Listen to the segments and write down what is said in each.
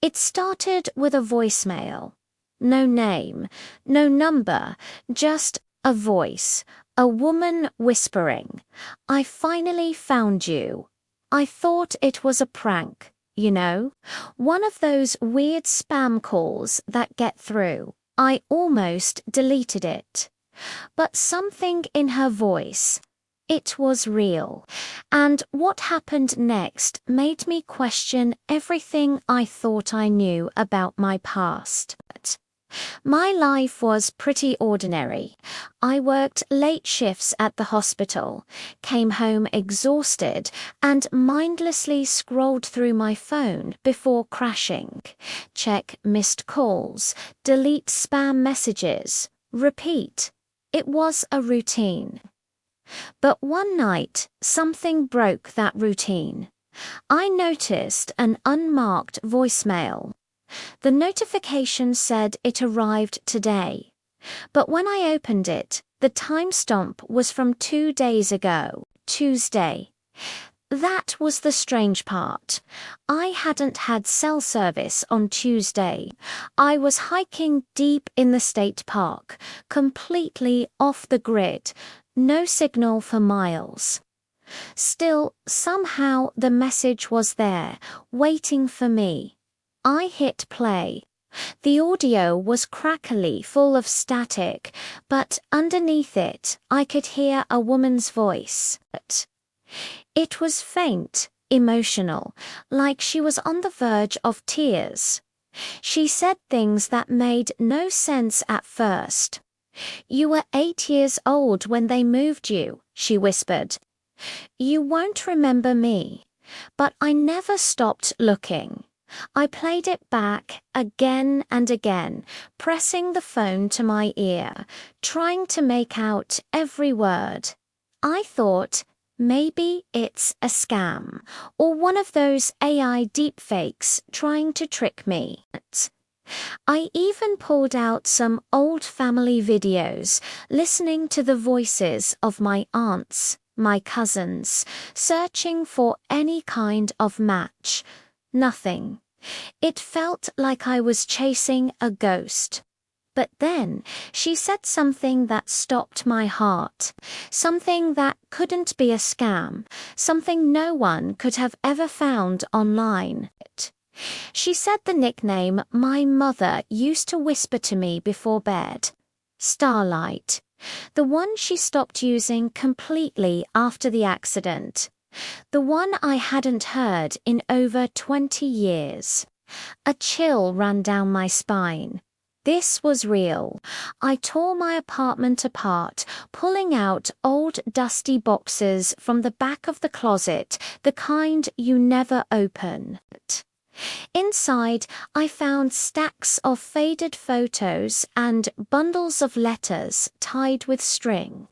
It started with a voicemail. No name, no number, just a voice, a woman whispering, "I finally found you." I thought it was a prank, one of those weird spam calls that get through. I almost deleted it. But something in her voice, it was real. And what happened next made me question everything I thought I knew about my past. My life was pretty ordinary. I worked late shifts at the hospital, came home exhausted, and mindlessly scrolled through my phone before crashing. Check missed calls, delete spam messages, repeat. It was a routine. But one night, something broke that routine. I noticed an unmarked voicemail. The notification said it arrived today. But when I opened it, the timestamp was from 2 days ago, Tuesday. That was the strange part. I hadn't had cell service on Tuesday. I was hiking deep in the state park, completely off the grid, no signal for miles. Still, somehow the message was there, waiting for me. I hit play. The audio was crackly, full of static, but underneath it, I could hear a woman's voice. It was faint, emotional, like she was on the verge of tears. She said things that made no sense at first. "You were 8 years old when they moved you," she whispered. "You won't remember me." But I never stopped looking. I played it back again and again, pressing the phone to my ear, trying to make out every word. I thought, maybe it's a scam, or one of those AI deepfakes trying to trick me. I even pulled out some old family videos, listening to the voices of my aunts, my cousins, searching for any kind of match. Nothing. It felt like I was chasing a ghost. But then she said something that stopped my heart, something that couldn't be a scam, something no one could have ever found online. She said the nickname my mother used to whisper to me before bed, Starlight, the one she stopped using completely after the accident. The one I hadn't heard in over 20 years. A chill ran down my spine. This was real. I tore my apartment apart, pulling out old dusty boxes from the back of the closet, the kind you never open. Inside, I found stacks of faded photos and bundles of letters tied with string.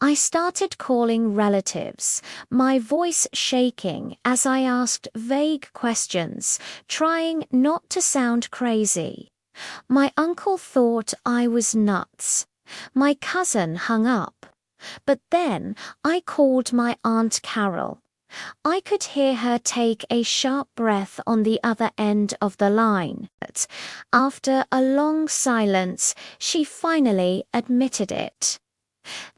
I started calling relatives, my voice shaking as I asked vague questions, trying not to sound crazy. My uncle thought I was nuts. My cousin hung up. But then I called my Aunt Carol. I could hear her take a sharp breath on the other end of the line. But after a long silence, she finally admitted it.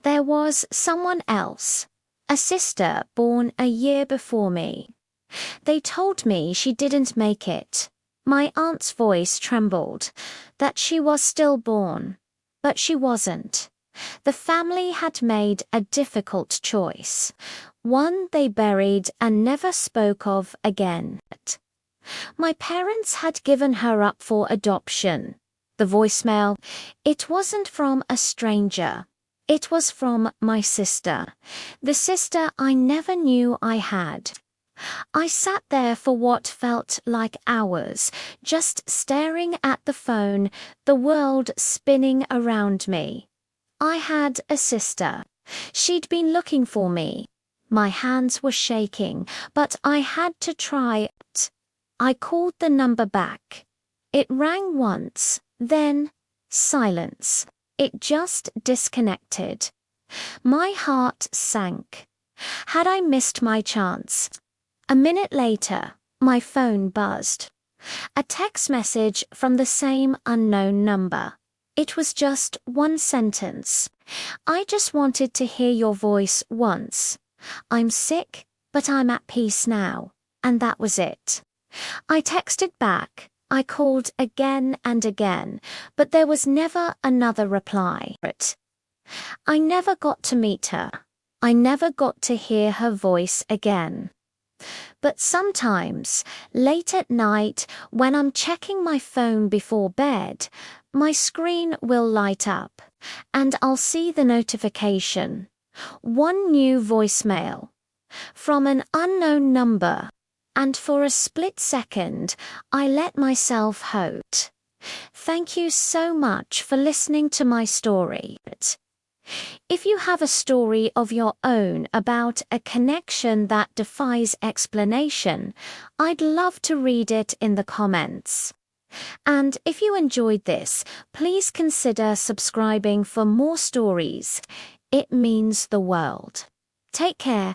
There was someone else, a sister born a year before me. They told me she didn't make it. My aunt's voice trembled, that she was stillborn. But she wasn't. The family had made a difficult choice, one they buried and never spoke of again. My parents had given her up for adoption. The voicemail, it wasn't from a stranger. It was from my sister, the sister I never knew I had. I sat there for what felt like hours, just staring at the phone, the world spinning around me. I had a sister. She'd been looking for me. My hands were shaking, but I had to try it. I called the number back. It rang once, then silence. It just disconnected. My heart sank. Had I missed my chance? A minute later, my phone buzzed. A text message from the same unknown number. It was just one sentence. I just wanted to hear your voice once. I'm sick, but I'm at peace now. And that was it. I texted back. I called again and again, but there was never another reply. I never got to meet her. I never got to hear her voice again. But sometimes, late at night, when I'm checking my phone before bed, my screen will light up, and I'll see the notification. One new voicemail from an unknown number. And for a split second, I let myself hope. Thank you so much for listening to my story. If you have a story of your own about a connection that defies explanation, I'd love to read it in the comments. And if you enjoyed this, please consider subscribing for more stories. It means the world. Take care.